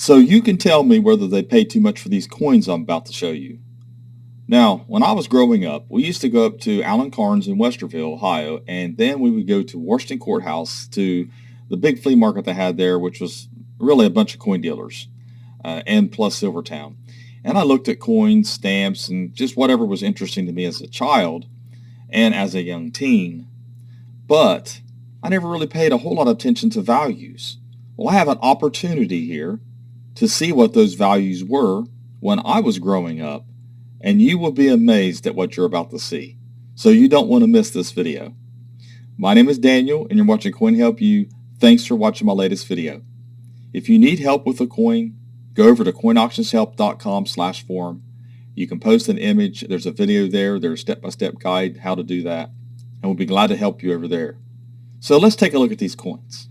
So you can tell me whether they pay too much for these coins I'm about to show you. Now, when I was growing up, we used to go up to Allen Carnes in Westerville, Ohio, and then we would go to Washington Courthouse to the big flea market they had there, which was really a bunch of coin dealers, and plus Silvertown. And I looked at coins, stamps, and just whatever was interesting to me as a child and as a young teen. But I never really paid a whole lot of attention to values. Well, I have an opportunity here to see what those values were when I was growing up, and you will be amazed at what you're about to see. So you don't want to miss this video. My name is Daniel, and you're watching Coin Help You. Thanks for watching my latest video. If you need help with a coin, go over to coinauctionshelp.com/forum. You can post an image. There's a video there. There's a step-by-step guide how to do that, and we'll be glad to help you over there. So let's take a look at these coins.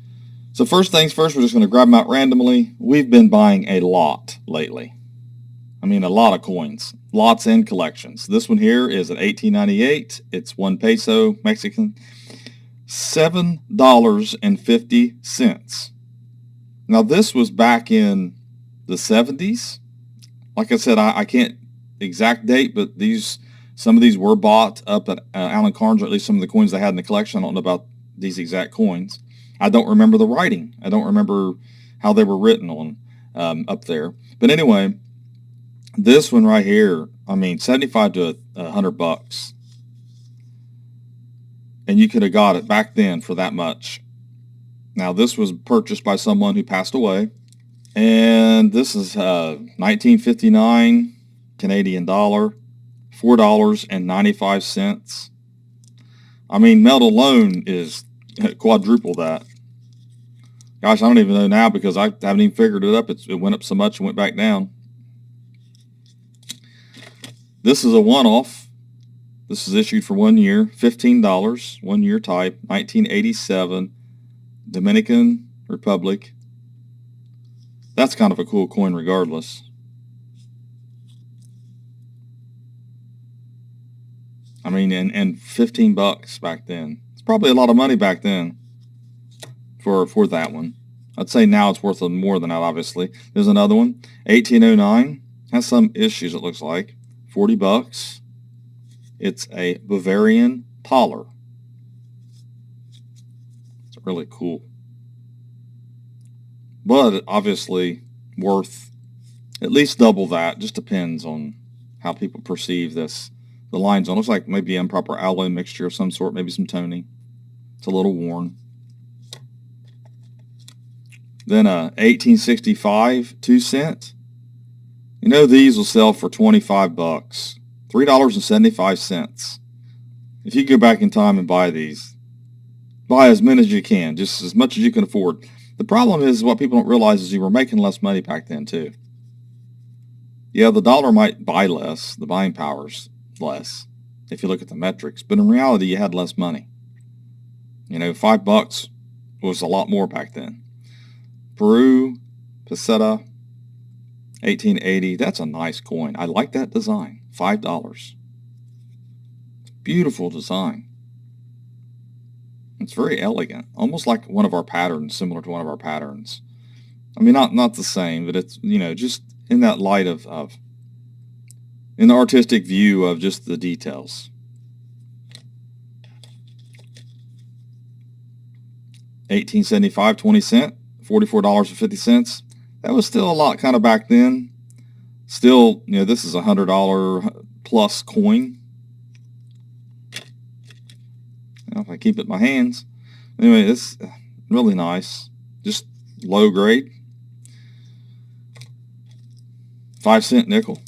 So first things first, we're just going to grab them out randomly. We've been buying a lot lately. I mean, a lot of coins, lots and collections. This one here is at $18.98. It's 1 peso Mexican, $7.50. Now this was back in the 70s. Like I said, I can't exact date, but some of these were bought up at Allen Carnes, or at least some of the coins they had in the collection. I don't know about these exact coins. I don't remember the writing. I don't remember how they were written on up there. But anyway, this one right here, I mean, 75 to $100, and you could have got it back then for that much. Now this was purchased by someone who passed away, and this is 1959 Canadian dollar, $4.95. I mean, melt alone is quadruple that. Gosh, I don't even know now because I haven't even figured it up. It went up so much and went back down. This is a one-off. This is issued for 1 year, $15, 1 year type, 1987, Dominican Republic. That's kind of a cool coin regardless. I mean, and $15 back then. It's probably a lot of money back then for that one. I'd say now it's worth more than that, obviously. There's another one, 1809. Has some issues, it looks like. $40. It's a Bavarian Taler. It's really cool. But obviously worth at least double that. Just depends on how people perceive this. The lines on it looks like maybe improper alloy mixture of some sort, maybe some toning. It's a little worn. Then 1865 2-cent. You know, these will sell for $25, $3.75. If you go back in time and buy these, buy as many as you can, just as much as you can afford. The problem is what people don't realize is you were making less money back then too. Yeah, the dollar might buy less, the buying power's less if you look at the metrics, but in reality you had less money. You know, $5 was a lot more back then. Peru, peseta, 1880. That's a nice coin. I like that design. $5. Beautiful design. It's very elegant, almost like one of our patterns, similar to one of our patterns. I mean, not the same, but it's, you know, just in that light of in the artistic view of just the details. 1875, 20 cent, $44.50. That was still a lot kind of back then. Still, you know, this is a $100 plus coin. If I keep it in my hands. Anyway, it's really nice. Just low grade. 5-cent nickel.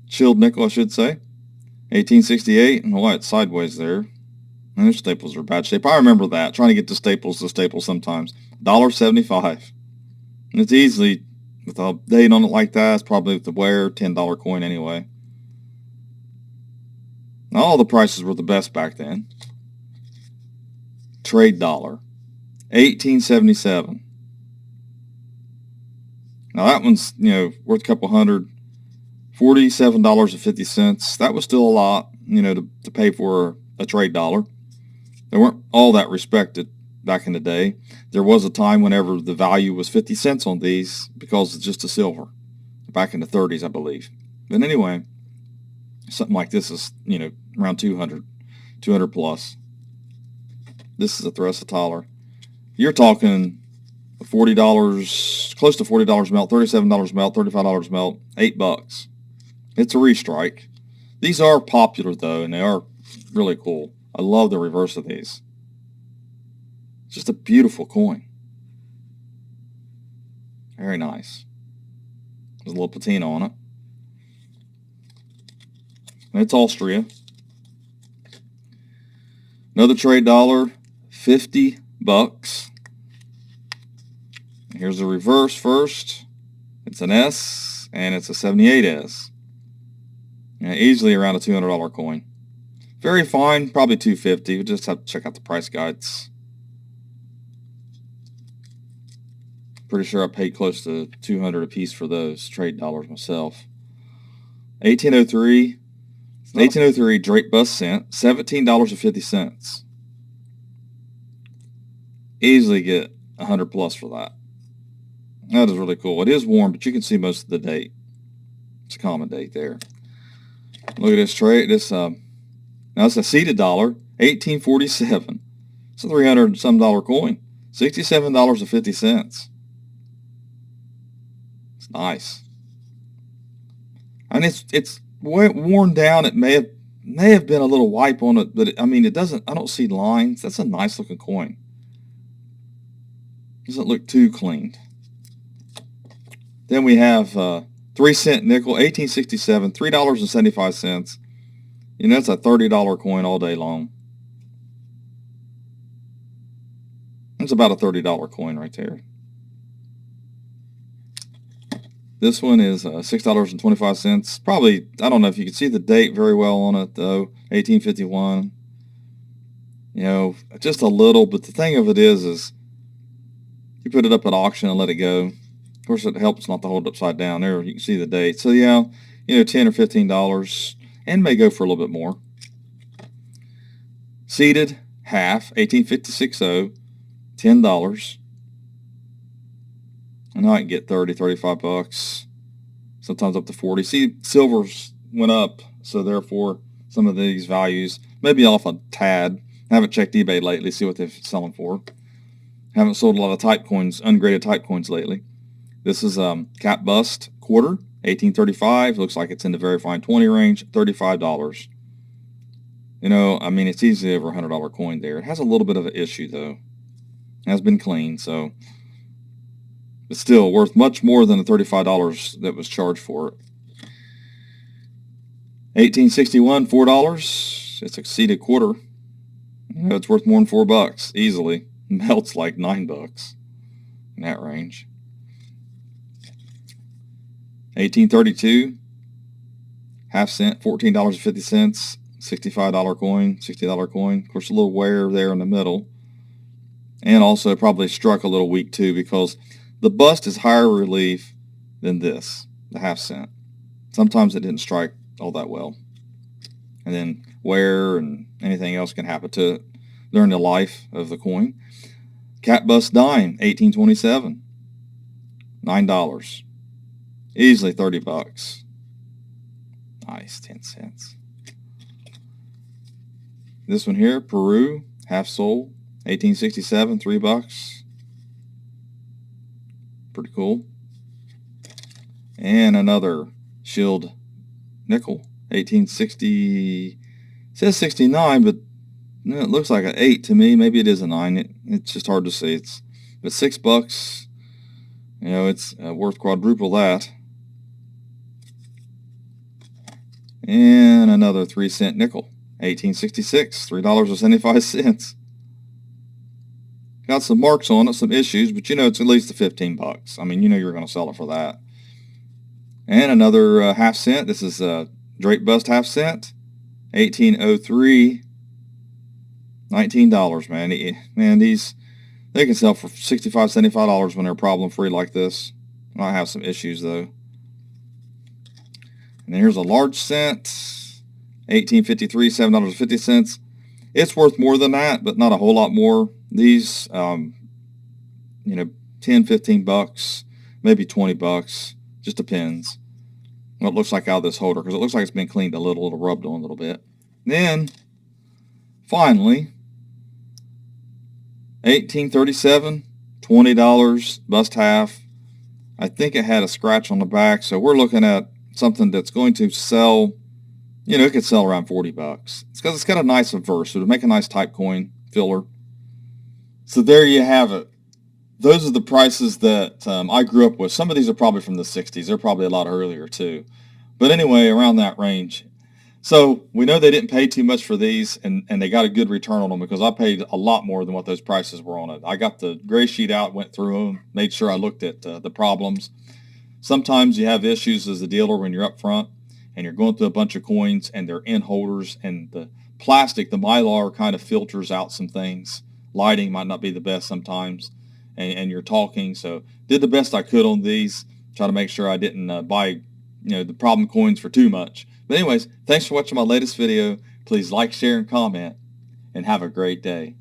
Chilled nickel, I should say. 1868. And why it's sideways there. And their staples are bad shape. I remember that. Trying to get the staples to staple sometimes. $1.75. And it's easily, with a date on it like that, it's probably with the wear, $10 coin anyway. Now, all the prices were the best back then. Trade dollar, 1877. Now that one's, you know, worth a couple hundred, $47.50. That was still a lot, you know, to pay for a trade dollar. They weren't all that respected back in the day. There was a time whenever the value was 50 cents on these because it's just a silver. Back in the 30s, I believe. But anyway, something like this is, around 200 plus. This is a Thresatoller. You're talking $40, close to $40 melt, $37 melt, $35 melt, $8. It's a restrike. These are popular though, and they are really cool. I love the reverse of these. It's just a beautiful coin. Very nice. There's a little patina on it. And it's Austria. Another trade dollar, $50. Here's the reverse first. It's an S, and it's a 78S. Easily around a $200 coin. Very fine, probably $250. We'll just have to check out the price guides. Pretty sure I paid close to $200 a piece for those trade dollars myself. 1803 Drake bust cent, $17.50. Easily get 100 plus for that. That is really cool. It is worn, but you can see most of the date. It's a common date there. Look at this trade. Now it's a seated dollar, 1847. It's a $300 some coin, $67.50. It's nice. I mean, it's worn down. It may have been a little wipe on it, but it doesn't. I don't see lines. That's a nice looking coin. Doesn't look too cleaned. Then we have 3-cent nickel, 1867, $3.75. That's a $30 coin all day long. It's about a $30 coin right there. This one is $6.25. Probably, I don't know if you can see the date very well on it though, 1851. Just a little, but the thing of it is you put it up at auction and let it go. Of course, it helps not to hold it upside down. There, you can see the date. So yeah, $10 or $15, and may go for a little bit more. Seated half, 1856, $10. I know I can get 30, 35 bucks, sometimes up to 40. See, silvers went up, so therefore some of these values maybe off a tad. I haven't checked eBay lately, see what they're selling for. Haven't sold a lot of type coins, ungraded type coins lately. This is cap bust quarter, 1835. Looks like it's in the very fine 20 range, $35. It's easily over a $100 coin there. It has a little bit of an issue though. It has been cleaned, so it's still worth much more than the $35 that was charged for it. 1861, $4. It's a seated quarter. It's worth more than $4 easily. Melts like $9 in that range. 1832, half cent, $14.50, $65 coin, $60 coin. Of course, a little wear there in the middle. And also probably struck a little weak too, because the bust is higher relief than this, the half cent. Sometimes it didn't strike all that well. And then wear and anything else can happen to it during the life of the coin. Cap bust dime, 1827, $9. Easily $30. Nice, 10 cents. This one here, Peru, half sol, 1867, $3. Pretty cool. And another shield nickel, 1860. It says 69, but it looks like an 8 to me. Maybe it is a 9. It's just hard to see. But $6. It's worth quadruple that. And another 3-cent nickel, 1866, $3.75. Got some marks on it, some issues, but it's at least the $15. You're going to sell it for that. And another half cent. This is a Drake bust half cent, 1803, $19, man. They can sell for $65, $75 when they're problem free like this. Might have some issues though. And then here's a large cent, 1853, $7.50. It's worth more than that, but not a whole lot more. These, 10, 15 bucks, maybe 20 bucks, just depends what it looks like out of this holder, because it looks like it's been cleaned a little rubbed on a little bit. Then, finally, 1837, $20, bust half. I think it had a scratch on the back, so we're looking at something that's going to sell, it could sell around 40 bucks. It's because it's got a nice verse, so to make a nice type coin filler. So there you have it. Those are the prices that I grew up with. Some of these are probably from the 60s. They're probably a lot earlier too. But anyway, around that range. So we know they didn't pay too much for these, and they got a good return on them, because I paid a lot more than what those prices were on it. I got the gray sheet out, went through them, made sure I looked at the problems. Sometimes you have issues as a dealer when you're up front and you're going through a bunch of coins and they're in holders, and the plastic, the mylar, kind of filters out some things. Lighting might not be the best sometimes, and you're talking. So did the best I could on these, try to make sure I didn't buy the problem coins for too much. But anyways, thanks for watching my latest video. Please like, share, and comment, and have a great day.